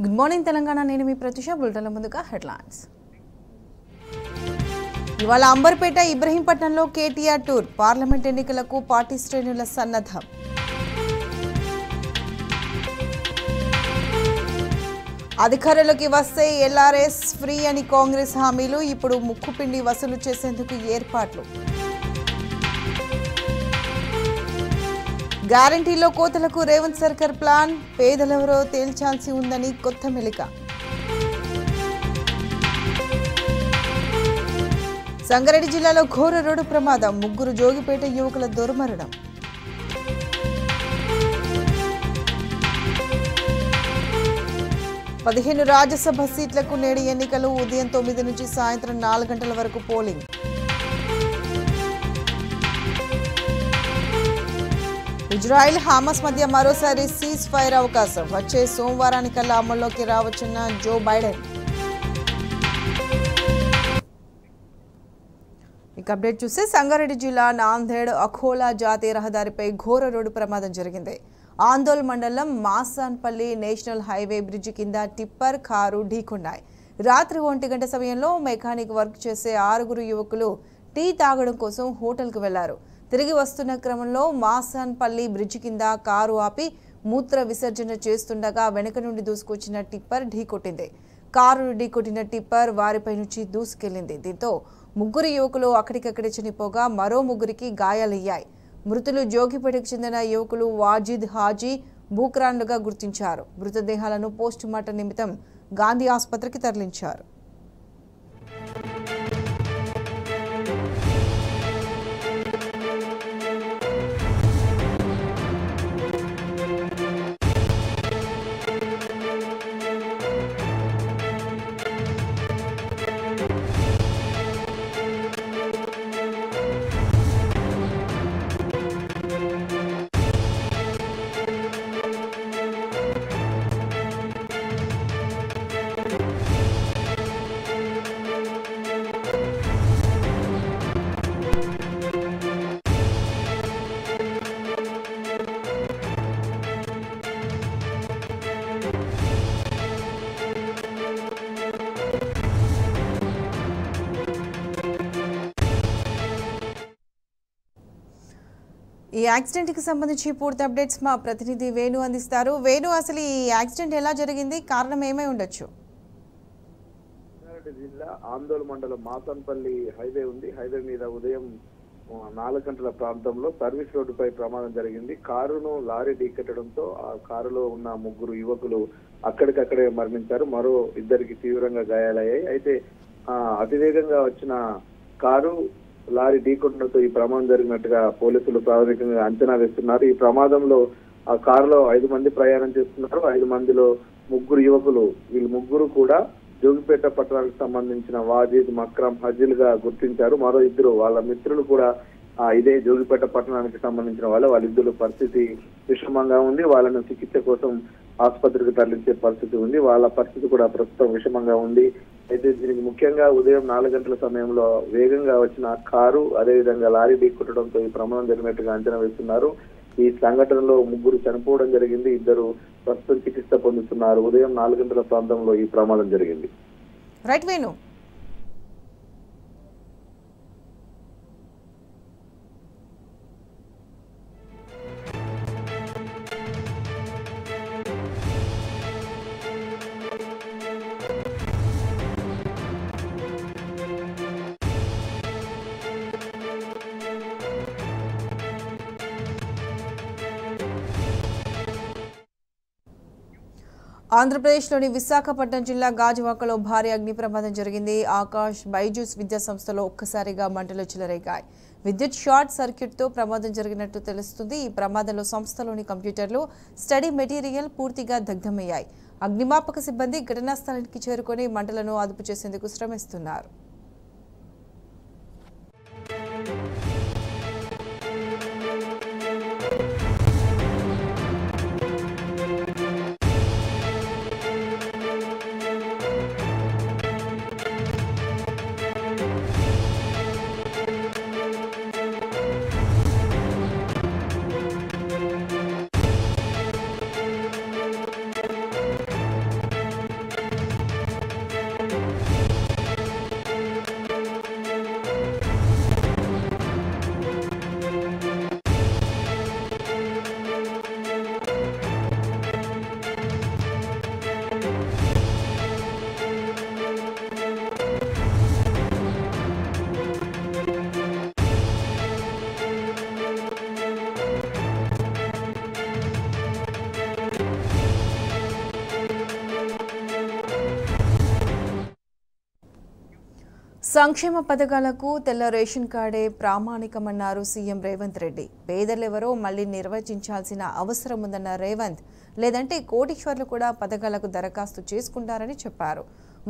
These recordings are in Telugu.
Good morning Telangana. నేను మీ ప్రతిష. బులెటిన్ల ముందుగా హెడ్లైన్స్. ఇవాళ అంబర్పేట ఇబ్రహీంపట్నంలో కేటీఆర్ టూర్. పార్లమెంట్ ఎన్నికలకు పార్టీ శ్రేణుల సన్నద్ధం. అధికారులకి వస్తే ఎల్ఆర్ఎస్ ఫ్రీ అని కాంగ్రెస్ హామీలు. ఇప్పుడు ముక్కుపిండి వసూలు చేసేందుకు ఏర్పాట్లు. గ్యారంటీలో కోతలకు రేవంత్ సర్కార్ ప్లాన్. పేదలెవరో తేల్చాల్సి ఉందని కొత్త మెలిక. సంగారెడ్డి జిల్లాలో ఘోర రోడ్డు ప్రమాదం. 3 జోగిపేట యువకుల దుర్మరణం. పదిహేను రాజ్యసభ సీట్లకు నేడు ఎన్నికలు. ఉదయం 9 నుంచి సాయంత్రం 4 గంటల వరకు పోలింగ్. ఇజ్రాయెల్ హమాస్ మధ్య మరోసారి సీజ్ ఫైర్ అవకాశం. వచ్చే సోమవారానికల్లా అమల్లోకి రావచ్చున్న జో బైడెన్. ఇక అప్డేట్ చూస్తే సంగారెడ్డి జిల్లా నాందేడ్ అఖోలా జాతీయ రహదారిపై ఘోర రోడ్డు ప్రమాదం జరిగింది. ఆందోళ్ మండలం మాసాన్పల్లి నేషనల్ హైవే బ్రిడ్జి కింద టిప్పర్ కారు ఢీకొన్నాయి. రాత్రి 1 గంట సమయంలో మెకానిక్ వర్క్ చేసే 6 యువకులు టీ తాగడం కోసం హోటల్కు వెళ్లారు. తిరిగి వస్తున్న క్రమంలో మాసాన్పల్లి బ్రిడ్జి కింద కారు ఆపి మూత్ర విసర్జన చేస్తుండగా వెనుక నుండి దూసుకొచ్చిన టిప్పర్ ఢీకొట్టింది. కారును ఢీకొట్టిన టిప్పర్ వారిపై నుంచి దూసుకెళ్లింది. దీంతో 3 యువకులు అక్కడికక్కడే చనిపోగా మరో 3కి గాయాలయ్యాయి. మృతులు జోగిపేటకు చెందిన యువకులు వాజిద్, హాజీ, బూక్రాన్లుగా గుర్తించారు. మృతదేహాలను పోస్టుమార్టం నిమిత్తం గాంధీ ఆసుపత్రికి తరలించారు. ఈ యాక్సిడెంట్ కి సంబంధించి పూర్తి అప్డేట్స్ మా ప్రతినిధి వేణు అందిస్తారు. వేణు, అసలు ఈ యాక్సిడెంట్ ఎలా జరిగింది? కారణం ఏమై ఉండొచ్చు? సంగారెడ్డి జిల్లా ఆందోళ్ మండలం మాసన్పల్లి హైవే ఉంది. హైవే మీద ఉదయం 4 గంటల ప్రాంతంలో సర్వీస్ రోడ్డుపై ప్రమాదం జరిగింది. కారును లారీ ఢీకొట్టడంతో ఆ కారులో ఉన్న 3 యువకులు అక్కడికక్కడే మరణించారు. మరో 2కి తీవ్రంగా గాయాలయ్యాయి. అయితే అతివేగంగా వచ్చిన కారు లారీ ఢీకొట్టడంతో ఈ ప్రమాదం జరిగినట్టుగా పోలీసులు ప్రాథమికంగా అంచనా వేస్తున్నారు. ఈ ప్రమాదంలో ఆ కారులో 5 మంది ప్రయాణం చేస్తున్నారు. 5 మందిలో 3 యువకులు, వీళ్ళు 3 కూడా జోగిపేట పట్టణానికి సంబంధించిన వాజిద్, మక్రమ్, హజిల్ గా గుర్తించారు. మరో 2 వాళ్ళ మిత్రులు కూడా ఇదే జోగిపేట పట్టణానికి సంబంధించిన వాళ్ళిద్దరు పరిస్థితి విషమంగా ఉంది. వాళ్ళను చికిత్స కోసం ఆసుపత్రికి తరలించే పరిస్థితి ఉంది. వాళ్ళ పరిస్థితి కూడా ప్రస్తుతం విషమంగా ఉంది. అయితే దీనికి ముఖ్యంగా ఉదయం 4 గంటల సమయంలో వేగంగా వచ్చిన కారు, అదేవిధంగా లారీ ఢీకొట్టడంతో ఈ ప్రమాదం జరిగినట్టుగా అంచనా వేస్తున్నారు. ఈ సంఘటనలో 3 చనిపోవడం జరిగింది. 2 ప్రస్తుతం చికిత్స పొందుతున్నారు. ఉదయం 4 గంటల ప్రాంతంలో ఈ ప్రమాదం జరిగింది. రైట్ వేణు. ఆంధ్రప్రదేశ్లోని విశాఖపట్నం జిల్లా గాజువాకలో భారీ అగ్ని ప్రమాదం జరిగింది. ఆకాష్ బైజూస్ విద్యా సంస్థలో ఒక్కసారిగా మంటలు చెలరేగాయి. విద్యుత్ షార్ట్ సర్క్యూట్తో ప్రమాదం జరిగినట్టు తెలుస్తుంది. ఈ ప్రమాదంలో సంస్థలోని కంప్యూటర్లు, స్టడీ మెటీరియల్ పూర్తిగా దగ్ధమయ్యాయి. అగ్నిమాపక సిబ్బంది ఘటనా స్థలానికి చేరుకొని మంటలను అదుపు చేసేందుకు శ్రమిస్తున్నారు. సంక్షేమ పథకాలకు తెల్ల రేషన్ కార్డే ప్రామాణికమన్నారు సీఎం రేవంత్ రెడ్డి. పేదలెవరో మళ్లీ నిర్వచించాల్సిన అవసరం ఉందన్న రేవంత్, లేదంటే కోటీశ్వర్లు కూడా పథకాలకు దరఖాస్తు చేసుకుంటారని చెప్పారు.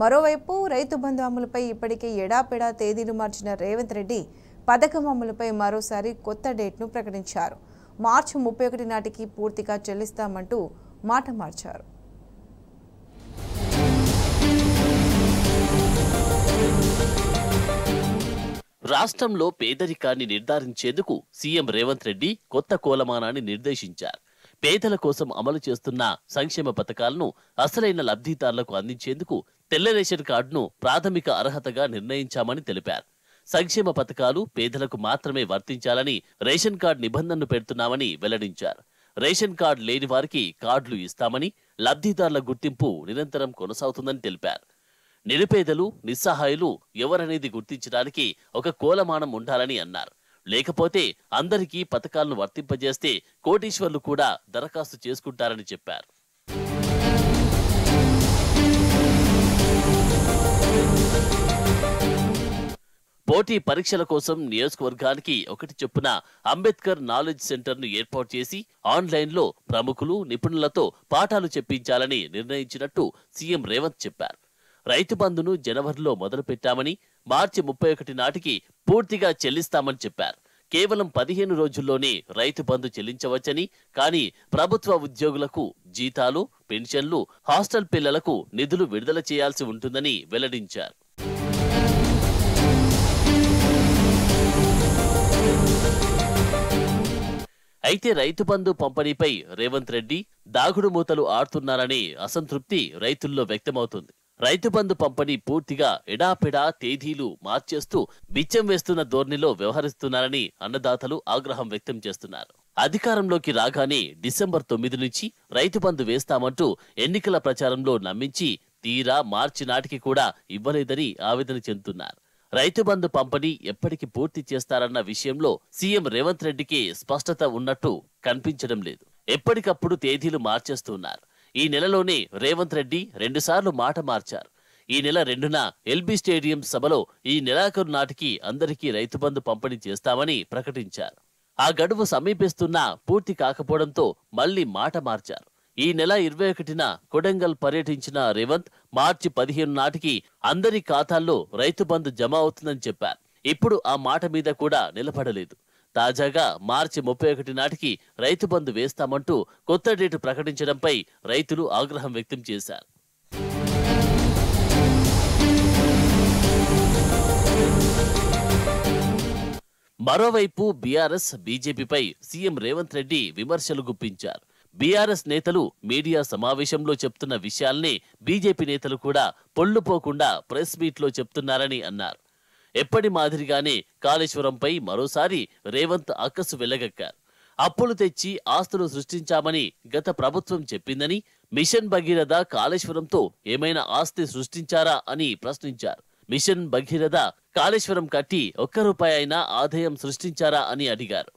మరోవైపు రైతు బంధు అమలుపై ఇప్పటికే ఎడాపెడా తేదీలు మార్చిన రేవంత్ రెడ్డి పథకం అమలుపై మరోసారి కొత్త డేట్ను ప్రకటించారు. మార్చి 31 నాటికి పూర్తిగా చెల్లిస్తామంటూ మాట మార్చారు. రాష్ట్రంలో పేదరికాన్ని నిర్ధారించేందుకు సీఎం రేవంత్ రెడ్డి కొత్త కొలమానాన్ని నిర్దేశించారు. పేదల కోసం అమలు చేస్తున్న సంక్షేమ పథకాలను అసలైన లబ్ధిదారులకు అందించేందుకు తెల్ల రేషన్ కార్డును ప్రాథమిక అర్హతగా నిర్ణయించామని తెలిపారు. సంక్షేమ పథకాలు పేదలకు మాత్రమే వర్తించాలని రేషన్ కార్డు నిబంధనను పెడుతున్నామని వెల్లడించారు. రేషన్ కార్డు లేని వారికి కార్డులు ఇస్తామని, లబ్ధిదారుల గుర్తింపు నిరంతరం కొనసాగుతుందని తెలిపారు. నిరుపేదలు, నిస్సహాయులు ఎవరనేది గుర్తించడానికి ఒక కొలమానం ఉండాలని అన్నారు. లేకపోతే అందరికీ పథకాలను వర్తింపజేస్తే కోటీశ్వర్లు కూడా దరఖాస్తు చేసుకుంటారని చెప్పారు. పోటీ పరీక్షల కోసం నియోజకవర్గానికి ఒకటి చొప్పున అంబేద్కర్ నాలెడ్జ్ సెంటర్ను ఏర్పాటు చేసి ఆన్లైన్లో ప్రముఖులు, నిపుణులతో పాఠాలు చెప్పించాలని నిర్ణయించినట్టు సీఎం రేవంత్ చెప్పారు. రైతు బంధును జనవరిలో మొదలుపెట్టామని, మార్చి 31 నాటికి పూర్తిగా చెల్లిస్తామని చెప్పారు. కేవలం 15 రోజుల్లోనే రైతు బంధు చెల్లించవచ్చని, కానీ ప్రభుత్వ ఉద్యోగులకు జీతాలు, పెన్షన్లు, హాస్టల్ పిల్లలకు నిధులు విడుదల చేయాల్సి ఉంటుందని వెల్లడించారు. అయితే రైతు బంధు పంపిణీపై రేవంత్ రెడ్డి దాగుడు మూతలు ఆడుతున్నారనే అసంతృప్తి రైతుల్లో వ్యక్తమవుతుంది. రైతు బంధు పంపిణీ పూర్తిగా ఎడాపెడా తేదీలు మార్చేస్తూ బిచ్చం వేస్తున్న ధోరణిలో వ్యవహరిస్తున్నారని అన్నదాతలు ఆగ్రహం వ్యక్తం చేస్తున్నారు. అధికారంలోకి రాగానే డిసెంబర్ 9 నుంచి రైతు బంధు వేస్తామంటూ ఎన్నికల ప్రచారంలో నమ్మించి తీరా మార్చి నాటికి కూడా ఇవ్వలేదని ఆవేదన చెందుతున్నారు. రైతు బంధు పంపిణీ ఎప్పటికి పూర్తి చేస్తారన్న విషయంలో సీఎం రేవంత్ రెడ్డికి స్పష్టత ఉన్నట్టు కనిపించడం లేదు. ఎప్పటికప్పుడు తేదీలు మార్చేస్తున్నారు. ఈ నెలలోనే రేవంత్ రెడ్డి 2 సార్లు మాట మార్చారు. ఈ నెల 2న ఎల్బీ స్టేడియం సభలో ఈ నెలాఖరు నాటికి అందరికీ రైతు బంధు పంపిణీ చేస్తామని ప్రకటించారు. ఆ గడువు సమీపిస్తున్నా పూర్తి కాకపోవడంతో మళ్లీ మాట మార్చారు. ఈ నెల 21న కొడంగల్ పర్యటించిన రేవంత్ మార్చి 15 నాటికి అందరి ఖాతాల్లో రైతు బంధు జమ అవుతుందని చెప్పారు. ఇప్పుడు ఆ మాట మీద కూడా నిలబడలేదు. తాజాగా మార్చి 31 నాటికి రైతు బంధు వేస్తామంటూ కొత్త డేటు ప్రకటించడంపై రైతులు ఆగ్రహం వ్యక్తం చేశారు. మరోవైపు బీఆర్ఎస్, బీజేపీపై సీఎం రేవంత్ రెడ్డి విమర్శలు గుప్పించారు. బీఆర్ఎస్ నేతలు మీడియా సమావేశంలో చెప్తున్న విషయాల్నే బీజేపీ నేతలు కూడా పొల్లుపోకుండా ప్రెస్ మీట్లో చెప్తున్నారని అన్నారు. ఎప్పటి మాదిరిగానే కాళేశ్వరంపై మరోసారి రేవంత్ అక్కసు వెళ్లగక్కారు. అప్పులు తెచ్చి ఆస్తులు సృష్టించామని గత ప్రభుత్వం చెప్పిందని, మిషన్ భగీరథ కాళేశ్వరంతో ఏమైనా ఆస్తి సృష్టించారా అని ప్రశ్నించారు. మిషన్ భగీరథ కాళేశ్వరం కట్టి 1 రూపాయి అయినా ఆదాయం సృష్టించారా అని అడిగారు.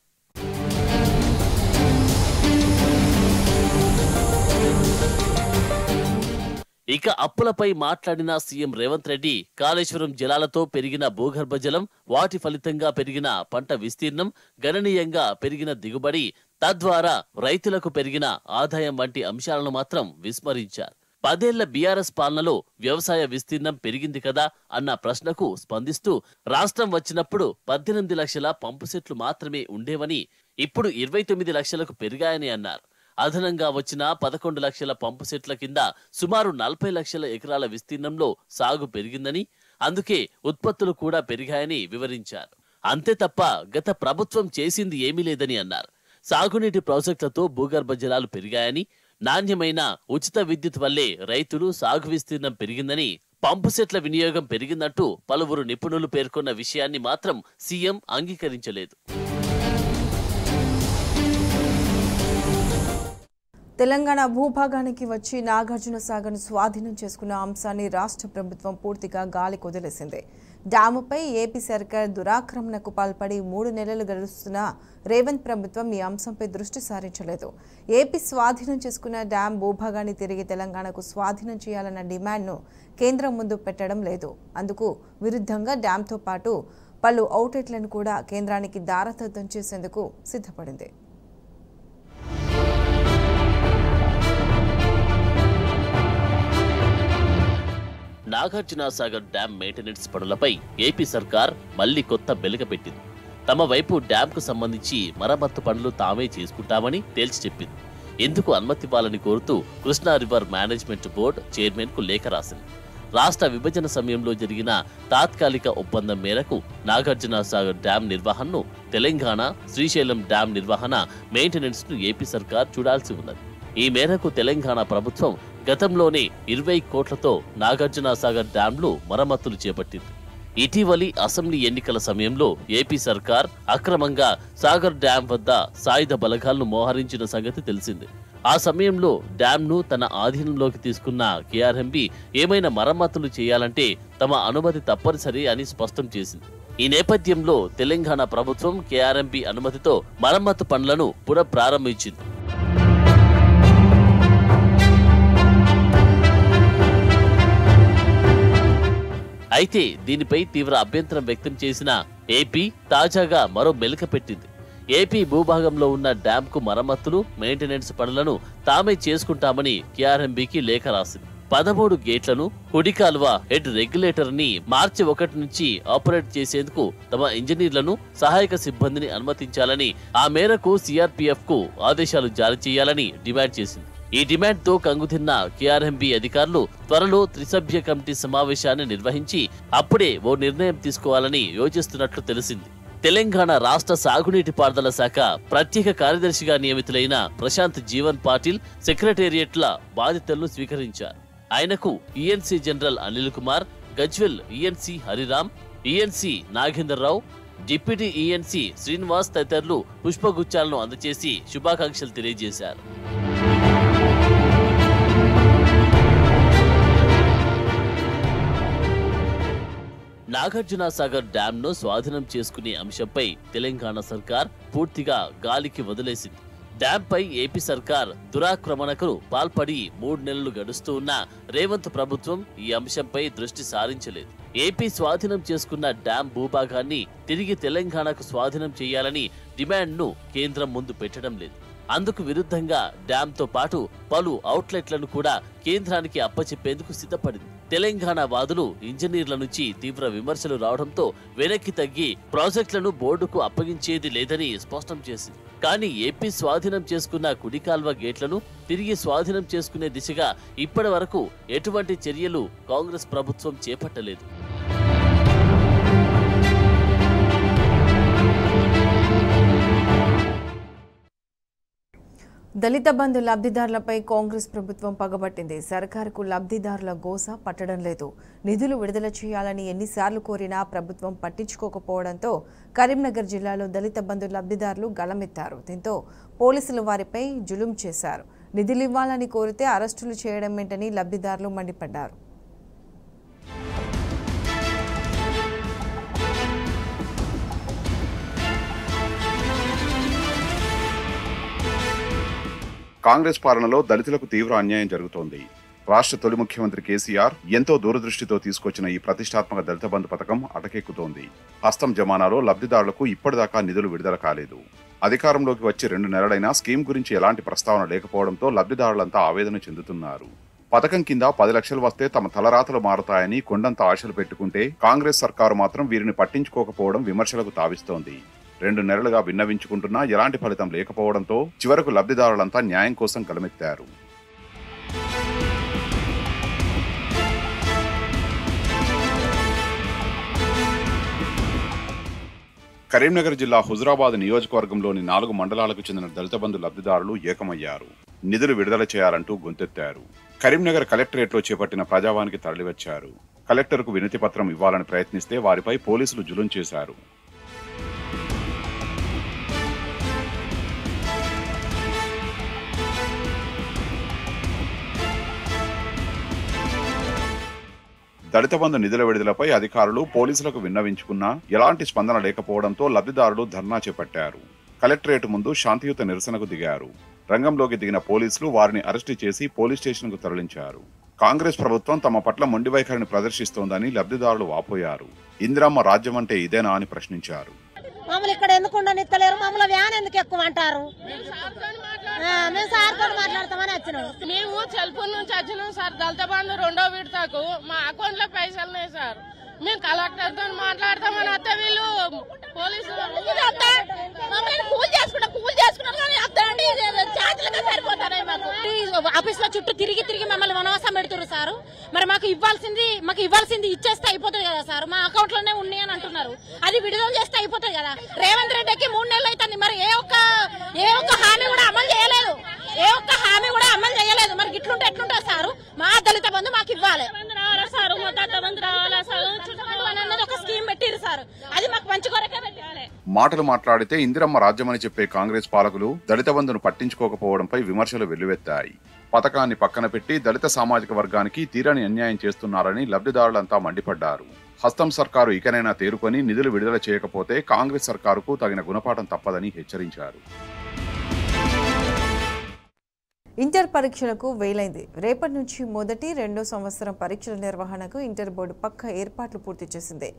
ఇక అప్పులపై మాట్లాడిన సీఎం రేవంత్ రెడ్డి కాళేశ్వరం జలాలతో పెరిగిన భూగర్భ జలం, వాటి ఫలితంగా పెరిగిన పంట విస్తీర్ణం, గణనీయంగా పెరిగిన దిగుబడి, తద్వారా రైతులకు పెరిగిన ఆదాయం వంటి అంశాలను మాత్రం విస్మరించారు. 10 ఏళ్ల బీఆర్ఎస్ పాలనలో వ్యవసాయ విస్తీర్ణం పెరిగింది కదా అన్న ప్రశ్నకు స్పందిస్తూ రాష్ట్రం వచ్చినప్పుడు 18 లక్షల పంపు సెట్లు మాత్రమే ఉండేవని, ఇప్పుడు 29 లక్షలకు పెరిగాయని అన్నారు. అదనంగా వచ్చిన 11 లక్షల పంపు సెట్ల కింద సుమారు 40 లక్షల ఎకరాల విస్తీర్ణంలో సాగు పెరిగిందని, అందుకే ఉత్పత్తులు కూడా పెరిగాయని వివరించారు. అంతే తప్ప గత ప్రభుత్వం చేసింది ఏమీ లేదని అన్నారు. సాగునీటి ప్రాజెక్టులతో భూగర్భ జలాలు పెరిగాయని, నాణ్యమైన ఉచిత విద్యుత్ వల్లే రైతులు సాగు విస్తీర్ణం పెరిగిందని, పంపు సెట్ల వినియోగం పెరిగిందంటూ పలువురు నిపుణులు పేర్కొన్న విషయాన్ని మాత్రం సీఎం అంగీకరించలేదు. తెలంగాణ భూభాగానికి వచ్చి నాగార్జున సాగర్ను స్వాధీనం చేసుకున్న అంశాన్ని రాష్ట్ర ప్రభుత్వం పూర్తిగా గాలికి వదిలేసింది. డ్యాముపై ఏపీ సర్కార్ దురాక్రమణకు పాల్పడి 3 నెలలు గడుస్తున్న రేవంత్ ప్రభుత్వం ఈ అంశంపై దృష్టి సారించలేదు. ఏపీ స్వాధీనం చేసుకున్న డ్యాం భూభాగాన్ని తిరిగి తెలంగాణకు స్వాధీనం చేయాలన్న డిమాండ్ను కేంద్రం ముందు పెట్టడం లేదు. అందుకు విరుద్ధంగా డ్యాంతో పాటు పలు అవుట్లెట్లను కూడా కేంద్రానికి దారదత్తం చేసేందుకు సిద్ధపడింది. నాగార్జున సాగర్ డ్యాం మెయింటెనెన్స్ పనులపై ఏపీ సర్కార్ మళ్లీ కొత్త బెలక పెట్టింది. తమ వైపు డ్యాంకు సంబంధించి మరమ్మత్తు పనులు తామే చేసుకుంటామని తేల్చి చెప్పింది. ఎందుకు అనుమతివ్వాలని కోరుతూ Krishna river management board chairman కు లేఖ రాసింది. రాష్ట్ర విభజన సమయంలో జరిగిన తాత్కాలిక ఒప్పందం మేరకు నాగార్జున సాగర్ డ్యాం నిర్వహణను తెలంగాణ, శ్రీశైలం డ్యాం నిర్వహణ మెయింటెనెన్స్ ను ఏపీ సర్కార్ చూడాల్సి ఉన్నది. ఈ మేరకు తెలంగాణ ప్రభుత్వం గతంలోనే 20 కోట్లతో నాగార్జున సాగర్ డ్యాంలు మరమ్మతులు చేపట్టింది. ఇటీవలి అసెంబ్లీ ఎన్నికల సమయంలో ఏపీ సర్కార్ అక్రమంగా సాగర్ డ్యాం వద్ద సాయుధ బలగాలను మోహరించిన సంగతి తెలిసింది. ఆ సమయంలో డ్యాంను తన ఆధీనంలోకి తీసుకున్న కేఆర్ఎంబీ ఏమైనా మరమ్మతులు చేయాలంటే తమ అనుమతి తప్పనిసరి అని స్పష్టం చేసింది. ఈ నేపథ్యంలో తెలంగాణ ప్రభుత్వం కేఆర్ఎంబీ అనుమతితో మరమ్మతు పనులను పునఃప్రారంభించింది. అయితే దీనిపై తీవ్ర అభ్యంతరం వ్యక్తం చేసిన ఏపీ తాజాగా మరో మెలిక పెట్టింది. ఏపీ భూభాగంలో ఉన్న డ్యాంకు మరమ్మతులు, మెయింటెనెన్స్ పనులను తామే చేసుకుంటామని కేఆర్ఎంబీకి లేఖ రాసింది. 13 గేట్లను, కుడి కాలువ హెడ్ రెగ్యులేటర్ ని మార్చి 1 నుంచి ఆపరేట్ చేసేందుకు తమ ఇంజనీర్లను, సహాయక సిబ్బందిని అనుమతించాలని, ఆ మేరకు సిఆర్పీఎఫ్ కు ఆదేశాలు జారీ చేయాలని డిమాండ్ చేసింది. ఈ డిమాండ్ తో కంగుతిన్న కేఆర్ఎంబీ అధికారులు త్వరలో త్రిసభ్య కమిటీ సమావేశాన్ని నిర్వహించి అప్పుడే ఓ నిర్ణయం తీసుకోవాలని యోచిస్తున్నట్లు తెలిసింది. తెలంగాణ రాష్ట్ర సాగునీటి పారుదల శాఖ ప్రత్యేక కార్యదర్శిగా నియమితులైన ప్రశాంత్ జీవన్ పాటిల్ సెక్రటేరియట్ల బాధ్యతలను స్వీకరించారు. ఆయనకు ENC general Anil Kumar, Gajwel ENC Hariram, ENC Nagender Rao, deputy ENC Srinivas తదితరులు పుష్పగుచ్చాలను అందజేసి శుభాకాంక్షలు తెలియజేశారు. నాగార్జున సాగర్ డ్యాంను స్వాధీనం చేసుకునే అంశంపై తెలంగాణ సర్కార్ పూర్తిగా గాలికి వదిలేసింది. డ్యాంపై ఏపీ సర్కార్ దురాక్రమణకు పాల్పడి 3 నెలలు గడుస్తూ ఉన్న రేవంత్ ప్రభుత్వం ఈ అంశంపై దృష్టి సారించలేదు. ఏపీ స్వాధీనం చేసుకున్న డ్యాం భూభాగాన్ని తిరిగి తెలంగాణకు స్వాధీనం చేయాలని డిమాండ్ను కేంద్రం ముందు పెట్టడం లేదు. అందుకు విరుద్ధంగా డ్యాంతో పాటు పలు అవుట్లెట్లను కూడా కేంద్రానికి అప్పచెప్పేందుకు సిద్ధపడింది. తెలంగాణ వాదులు, ఇంజనీర్ల నుంచి తీవ్ర విమర్శలు రావడంతో వెనక్కి తగ్గి ప్రాజెక్టులను బోర్డుకు అప్పగించేది లేదని స్పష్టం చేసింది. కానీ ఏపీ స్వాధీనం చేసుకున్న కుడి కాల్వ గేట్లను తిరిగి స్వాధీనం చేసుకునే దిశగా ఇప్పటి వరకు ఎటువంటి చర్యలు కాంగ్రెస్ ప్రభుత్వం చేపట్టలేదు. దళిత బంధు లబ్ధిదారులపై కాంగ్రెస్ ప్రభుత్వం పగబట్టింది. సర్కారుకు లబ్ధిదారుల గోస పట్టడం లేదు. నిధులు విడుదల చేయాలని ఎన్నిసార్లు కోరినా ప్రభుత్వం పట్టించుకోకపోవడంతో కరీంనగర్ జిల్లాలో దళిత బంధు లబ్ధిదారులు గళమెత్తారు. దీంతో పోలీసులు వారిపై జులుం చేశారు. నిధులు ఇవ్వాలని కోరితే అరెస్టులు చేయడం ఏంటని లబ్ధిదారులు మండిపడ్డారు. కాంగ్రెస్ పాలనలో దళితులకు తీవ్ర అన్యాయం జరుగుతోంది. రాష్ట్ర తొలి ముఖ్యమంత్రి కేసీఆర్ ఎంతో దూరదృష్టితో తీసుకొచ్చిన ఈ ప్రతిష్టాత్మక దళిత బంధు పథకం అటకెక్కుతోంది. హస్తం జమానాలో లబ్ధిదారులకు ఇప్పటిదాకా నిధులు విడుదల కాలేదు. అధికారంలోకి వచ్చి 2 నెలలైనా స్కీమ్ గురించి ఎలాంటి ప్రస్తావన లేకపోవడంతో లబ్ధిదారులంతా ఆవేదన చెందుతున్నారు. పథకం కింద 10 లక్షలు వస్తే తమ తలరాతలు మారతాయని కొండంత ఆశలు పెట్టుకుంటే కాంగ్రెస్ సర్కారు మాత్రం వీరిని పట్టించుకోకపోవడం విమర్శలకు తావిస్తోంది. 2 నెలలుగా విన్నవించుకుంటున్నా ఎలాంటి ఫలితం లేకపోవడంతో చివరకు లబ్ధిదారులంతా న్యాయం కోసం గలమెత్తారు. కరీంనగర్ జిల్లా హుజురాబాద్ నియోజకవర్గంలోని 4 మండలాలకు చెందిన దళిత బంధు లబ్ధిదారులు ఏకమయ్యారు. నిధులు విడుదల చేయాలంటూ గొంతెత్తారు. కరీంనగర్ కలెక్టరేట్లో చేపట్టిన ప్రజావానికి తరలివచ్చారు. కలెక్టర్కు వినతి పత్రం ఇవ్వాలని ప్రయత్నిస్తే వారిపై పోలీసులు జులుం చేశారు. దళిత బంధు నిధుల విడుదలపై అధికారులు పోలీసులకు విన్నవించుకున్నా ఎలాంటి స్పందన లేకపోవడంతో లబ్ధిదారులు ధర్నా చేపట్టారు. కలెక్టరేట్ ముందు శాంతియుత నిరసనకు దిగారు. రంగంలోకి దిగిన పోలీసులు వారిని అరెస్టు చేసి పోలీస్ స్టేషన్కు తరలించారు. కాంగ్రెస్ ప్రభుత్వం తమ పట్ల మొండి వైఖరిని ప్రదర్శిస్తోందని లబ్ధిదారులు వాపోయారు. ఇందిరమ్మ రాజ్యం అంటే ఇదేనా అని ప్రశ్నించారు. మమ్మల్ని ఇక్కడ ఎందుకు ఉండనిత్తలేరు, మమ్మల్ని వ్యాన్ ఎందుకు ఎక్కువ అంటారు, మేము సార్తో మాట్లాడతామని వచ్చినాం. మేము చెల్పూర్ నుంచి వచ్చినాం సార్. దళిత బంధు 2వ విడతకు మా అకౌంట్ లో పైసలు లేవు సార్. మేము కలెక్టర్ తో మాట్లాడతామని అత్త వీళ్ళు పోలీసులు ఆఫీస్ లో చుట్టూ తిరిగి తిరిగి మమ్మల్ని వనవాసం పెడుతున్నారు సార్. మరి మాకు ఇవ్వాల్సింది ఇచ్చేస్తే అయిపోతుంది కదా సార్. మా అకౌంట్ లోనే ఉన్నాయి అని అంటున్నారు. అది విడుదల చేస్తే అయిపోతుంది కదా. రేవంత్ రెడ్డికి 3 నెలలు అవుతుంది. మరి ఏ ఒక్క హామీ కూడా అమలు చేయలేదు. మరి ఇట్లుంటే ఎట్లుంటుంది సార్? మా దళిత బంధు మాకు ఇవ్వాలి సార్. ఒక స్కీమ్ పెట్టిరు సార్. అది మాకు మంచి కొరకే పెట్టాలి. మాటలు మాట్లాడితే ఇందిరమ్మ రాజ్యమని చెప్పే కాంగ్రెస్ పాలకులు దళిత బంధును పట్టించుకోకపోవడంపై విమర్శలు వెల్లువెత్తాయి. పథకాన్ని పక్కన పెట్టి దళిత సామాజిక వర్గానికి తీరని అన్యాయం చేస్తున్నారని లబ్ధిదారులంతా మండిపడ్డారు. హస్తం సర్కారు ఇకనైనా తేరుకొని నిధులు విడుదల చేయకపోతే కాంగ్రెస్ సర్కారుకు తగిన గుణపాఠం తప్పదని హెచ్చరించారు. ఇంటర్ పరీక్షలకు వేలైంది. రేపటి నుంచి మొదటి, 2వ సంవత్సరం పరీక్షల నిర్వహణకు ఇంటర్ బోర్డు పక్క ఏర్పాట్లు పూర్తి చేసింది.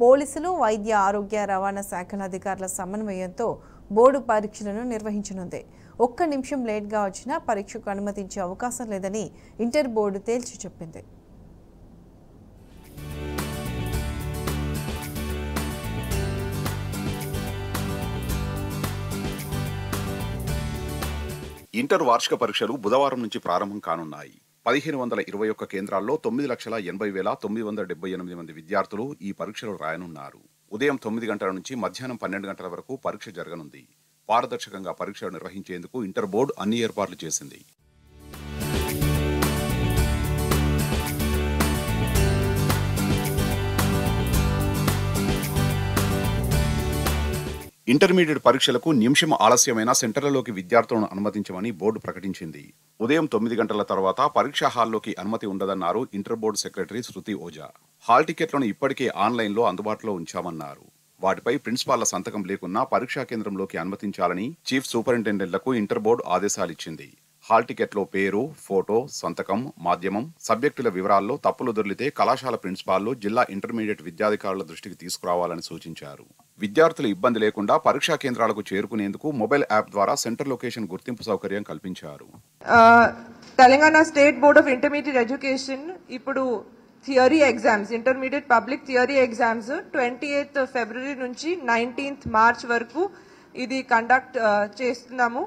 పోలీసులు, వైద్య, ఆరోగ్య, రవాణా శాఖల అధికారుల సమన్వయంతో బోర్డు పరీక్షలను నిర్వహించనుంది. 1 నిమిషం లేట్గా వచ్చినా పరీక్షకు అనుమతించే అవకాశం లేదని ఇంటర్ బోర్డు తేల్చి చెప్పింది. ఇంటర్ వార్షిక పరీక్షలు బుధవారం నుంచి ప్రారంభం కానున్నాయి. 1521 కేంద్రాల్లో 9,80,978 మంది విద్యార్థులు ఈ పరీక్షలు రాయనున్నారు. ఉదయం 9 గంటల నుంచి మధ్యాహ్నం 12 గంటల వరకు పరీక్ష జరగనుంది. పారదర్శకంగా పరీక్షలు నిర్వహించేందుకు ఇంటర్ బోర్డు అన్ని ఏర్పాట్లు చేసింది. ఇంటర్మీడియట్ పరీక్షలకు నిమిషం ఆలస్యమైన సెంటర్లలోకి విద్యార్థులను అనుమతించమని బోర్డు ప్రకటించింది. ఉదయం 9 గంటల తర్వాత పరీక్షా హాల్లోకి అనుమతి ఉండదన్నారు ఇంటర్ బోర్డు సెక్రటరీ శృతి ఓజా. హాల్ టికెట్లను ఇప్పటికే ఆన్లైన్లో అందుబాటులో ఉంచామన్నారు. వాటిపై ప్రిన్సిపాళ్ల సంతకం లేకున్నా పరీక్షా కేంద్రంలోకి అనుమతించాలని చీఫ్ సూపరింటెండెంట్లకు ఇంటర్ బోర్డు ఆదేశాలిచ్చింది. హాల్ టికెట్లో పేరు, ఫోటో, సంతకం, మాధ్యమం, సబ్జెక్టుల వివరాల్లో తప్పులు దొర్లితే కళాశాల ప్రిన్సిపాల్లు, జిల్లా ఇంటర్మీడియట్ విద్యాధికారుల దృష్టికి తీసుకురావాలని సూచించారు. విద్యార్థులు ఇబ్బంది లేకుండా పరీక్షా కేంద్రాలకు చేరుకునేందుకు మొబైల్ యాప్ ద్వారా సెంటర్ లొకేషన్ గుర్తింపు సౌకర్యం కల్పించారు. Telangana state board of intermediate education ఇప్పుడు theory exams, intermediate public theory exams 28th February నుంచి 19th మార్చ్ వరకు ఇది కండక్ట్ చేస్తున్నాము.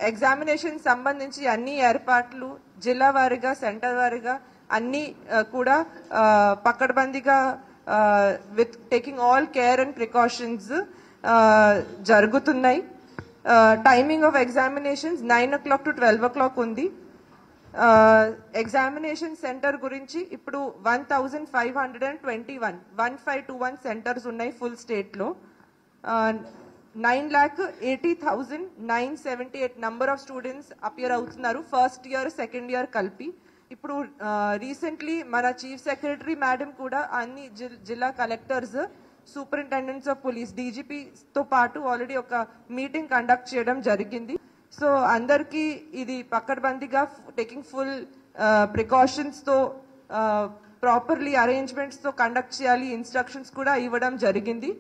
ఎగ్జామినేషన్ సంబంధించి అన్ని ఏర్పాట్లు జిల్లా వారీగా, సెంటర్ వారీగా అన్ని కూడా పకడ్బందీగా with taking all care and precautions జరుగుతున్నాయి. Timing of examinations 9 o'clock to 12 o'clock ఉంది. ఎగ్జామినేషన్ సెంటర్ గురించి ఇప్పుడు 1521 సెంటర్స్ ఉన్నాయి ఫుల్ స్టేట్ లో. 9,80,978 నంబర్ ఆఫ్ స్టూడెంట్స్ అపియర్ అవుతున్నారు, ఫస్ట్ ఇయర్, సెకండ్ ఇయర్ కలిపి. ఇప్పుడు రీసెంట్లీ మన చీఫ్ సెక్రటరీ మేడం కూడా అన్ని జిల్లా కలెక్టర్స్, సూపరింటెండెంట్స్ ఆఫ్ పోలీస్, డీజీపీతో పాటు ఆల్రెడీ ఒక మీటింగ్ కండక్ట్ చేయడం జరిగింది. సో అందరికీ ఇది పకడ్బందీగా టేకింగ్ ఫుల్ ప్రికాషన్స్ తో ప్రాపర్లీ అరేంజ్మెంట్స్ తో కండక్ట్ చేయాలి, ఇన్స్ట్రక్షన్స్ కూడా ఇవ్వడం జరిగింది.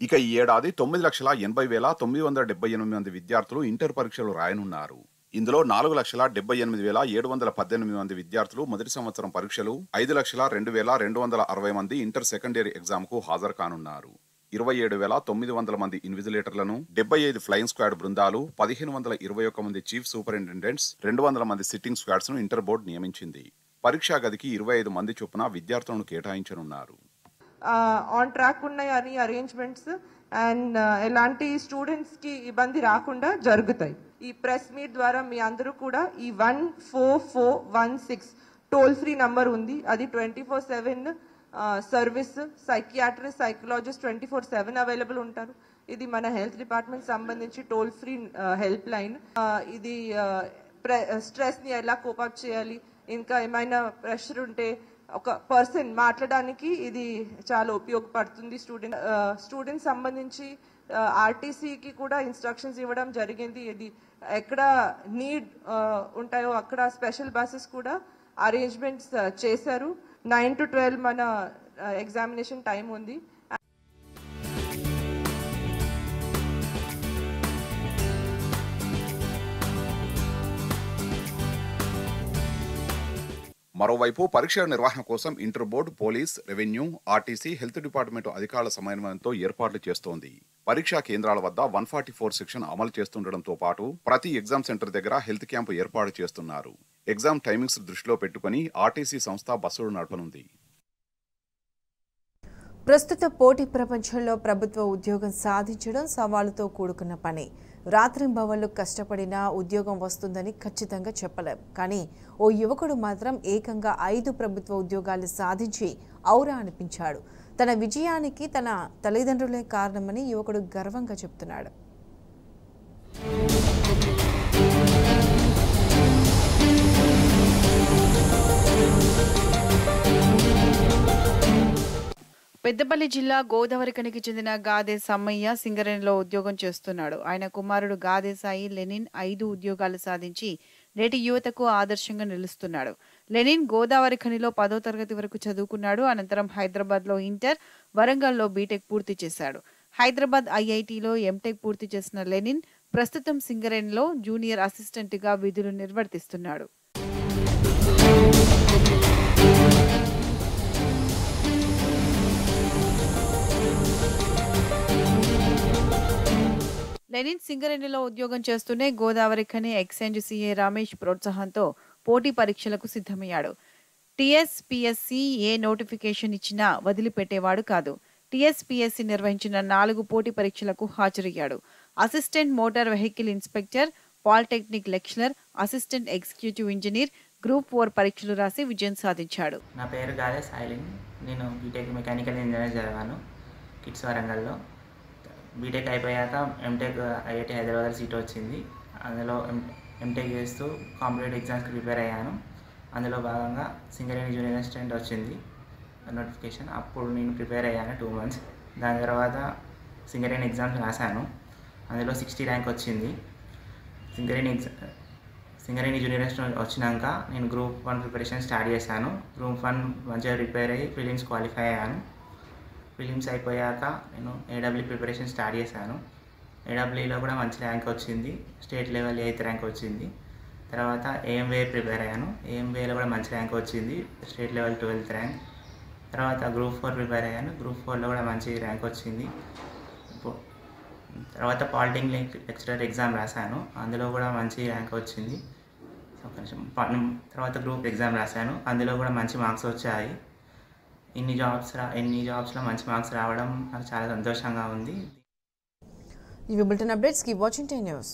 ఇక ఈ ఏడాది 9,80,978 మంది విద్యార్థులు ఇంటర్ పరీక్షలు రాయనున్నారు. ఇందులో 4,78,718 మంది విద్యార్థులు మొదటి సంవత్సరం పరీక్షలు, 5,02,260 మంది ఇంటర్ సెకండరీ ఎగ్జామ్ కు హాజరు కానున్నారు. 27,900 మంది ఇన్విజిలేటర్లను, 75 ఫ్లయింగ్ స్క్వాడ్ బృందాలు, 1,521 మంది చీఫ్ సూపరింటెండెంట్స్, 200 మంది సిట్టింగ్ స్క్వాడ్స్ ను ఇంటర్ బోర్డు నియమించింది. పరీక్షా గదికి 25 మంది చొప్పున విద్యార్థులను కేటాయించనున్నారు. ఆన్ ట్రాక్ ఉన్నాయి అన్ని అరేంజ్మెంట్స్ అండ్ ఎలాంటి స్టూడెంట్స్ కి ఇబ్బంది రాకుండా జరుగుతాయి. ఈ ప్రెస్ మీట్ ద్వారా మీ అందరూ కూడా ఈ 14416 టోల్ ఫ్రీ నంబర్ ఉంది, అది 24/7 సర్వీస్, సైకియాట్రిస్ట్, సైకలాజిస్ట్ 24/7 అవైలబుల్ ఉంటారు. ఇది మన హెల్త్ డిపార్ట్మెంట్ సంబంధించి టోల్ ఫ్రీ హెల్ప్ లైన్. ఇది స్ట్రెస్ని ఎలా కోపప్ చేయాలి, ఇంకా ఏమైనా ప్రెషర్ ఉంటే ఒక పర్సన్ మాట్లాడడానికి ఇది చాలా ఉపయోగపడుతుంది. స్టూడెంట్స్ సంబంధించి ఆర్టీసీకి కూడా ఇన్స్ట్రక్షన్స్ ఇవ్వడం జరిగింది. ఇది ఎక్కడ నీడ్ ఉంటాయో అక్కడ స్పెషల్ బస్సెస్ కూడా అరేంజ్మెంట్స్ చేశారు. 9 to 12 మన ఎగ్జామినేషన్ టైం ఉంది. మరోవైపు పరీక్షల నిర్వహణ కోసం inter board, police, revenue, RTC, health department అధికారుల సమన్వయంతో ఏర్పాట్లు చేస్తోంది. పరీక్షా కేంద్రాల వద్ద 144 సెక్షన్ అమలు చేస్తుండటంతో పాటు ప్రతి ఎగ్జామ్ సెంటర్ దగ్గర హెల్త్ క్యాంపు ఏర్పాటు చేస్తున్నారు. ఎగ్జామ్ టైమింగ్స్ దృష్టిలో పెట్టుకుని ఆర్టీసీ సంస్థ బస్సులు నడపనుంది. ప్రస్తుత పోటీ ప్రపంచంలో ప్రభుత్వ ఉద్యోగం సాధించడం సవాలుతో కూడుకున్న పని. రాత్రింబవళ్లు కష్టపడినా ఉద్యోగం వస్తుందని ఖచ్చితంగా చెప్పలేం. కానీ ఓ యువకుడు మాత్రం ఏకంగా 5 ప్రభుత్వ ఉద్యోగాలు సాధించి ఔరా అనిపించాడు. తన విజయానికి తన తల్లిదండ్రులే కారణమని యువకుడు గర్వంగా చెప్తున్నాడు. పెద్దపల్లి జిల్లా గోదావరిఖనికి చెందిన గాదే సమ్మయ్య సింగరేణిలో ఉద్యోగం చేస్తున్నాడు. ఆయన కుమారుడు గాదే సాయి లెనిన్ 5 ఉద్యోగాలు సాధించి నేటి యువతకు ఆదర్శంగా నిలుస్తున్నాడు. లెనిన్ గోదావరిఖనిలో 10వ తరగతి వరకు చదువుకున్నాడు. అనంతరం హైదరాబాద్లో ఇంటర్, వరంగల్లో బీటెక్ పూర్తి చేశాడు. హైదరాబాద్ ఐఐటీలో ఎంటెక్ పూర్తి చేసిన లెనిన్ ప్రస్తుతం సింగరేణిలో జూనియర్ అసిస్టెంట్గా విధులు నిర్వర్తిస్తున్నాడు. లెనిన్ సింగరేణిలో ఉద్యోగం చేస్తూనే గోదావరిఖని ఎక్స్చేంజ్ సీఏ రమేష్ ప్రోత్సాహంతో పోటీ పరీక్షలకు సిద్ధమయ్యాడు. టీఎస్పీఎస్సీ ఏ నోటిఫికేషన్ ఇచ్చినా వదిలిపెట్టేవాడు కాదు. టీఎస్పీఎస్సీ నిర్వహించిన 4 పోటీ పరీక్షలకు హాజరయ్యాడు. Assistant motor vehicle inspector, polytechnic lecturer, assistant executive engineer, group 4 పరీక్షలు రాసి విజయం సాధించాడు. నా పేరు గాదే సాయి. నేను బీటెక్ మెకానికల్ ఇంజనీర్ చదివాను కిట్స్ వరంగల్లో. బీటెక్ అయిపోయాక ఎంటెక్ ఐఐటి హైదరాబాద్ సీట్ వచ్చింది. అందులో ఎంటెక్ చేస్తూ కాంపిటేటివ్ ఎగ్జామ్స్కి ప్రిపేర్ అయ్యాను. అందులో భాగంగా సింగరేణి జూనియర్ అసిస్టెంట్ వచ్చింది నోటిఫికేషన్. అప్పుడు నేను ప్రిపేర్ అయ్యాను 2 months. దాని తర్వాత సింగరేణి ఎగ్జామ్స్ రాశాను. అందులో 60 ర్యాంక్ వచ్చింది. సింగరేణి జూనియర్ అసిస్టెంట్ వచ్చినాక నేను గ్రూప్ 1 ప్రిపరేషన్ స్టార్ట్ చేశాను. గ్రూప్ 1 మంచిగా ప్రిపేర్ అయ్యి ప్రిలిమ్స్ క్వాలిఫై అయ్యాను. ప్రిలిమ్స్ అయిపోయాక నేను ఏడబ్ల్యూ ప్రిపరేషన్ స్టార్ట్ చేశాను. ఏడబ్ల్యూలో కూడా మంచి ర్యాంక్ వచ్చింది. స్టేట్ లెవెల్ 8th ర్యాంక్ వచ్చింది. తర్వాత ఏఎంవే ప్రిపేర్ అయ్యాను. ఏఎంవేలో కూడా మంచి ర్యాంక్ వచ్చింది. State level 12th rank. తర్వాత గ్రూప్ 4 ప్రిపేర్ అయ్యాను. గ్రూప్ 4లో కూడా మంచి ర్యాంక్ వచ్చింది. తర్వాత పాలిటెక్నిక్ లెక్చరర్ ఎగ్జామ్ రాశాను. అందులో కూడా మంచి ర్యాంక్ వచ్చింది. తర్వాత గ్రూప్ ఎగ్జామ్ రాశాను. అందులో కూడా మంచి మార్క్స్ వచ్చాయి. ఎన్ని జాబ్స్లో మంచి మార్క్స్ రావడం నాకు చాలా సంతోషంగా ఉంది. ఈ bulletin updates keep watching 10 News.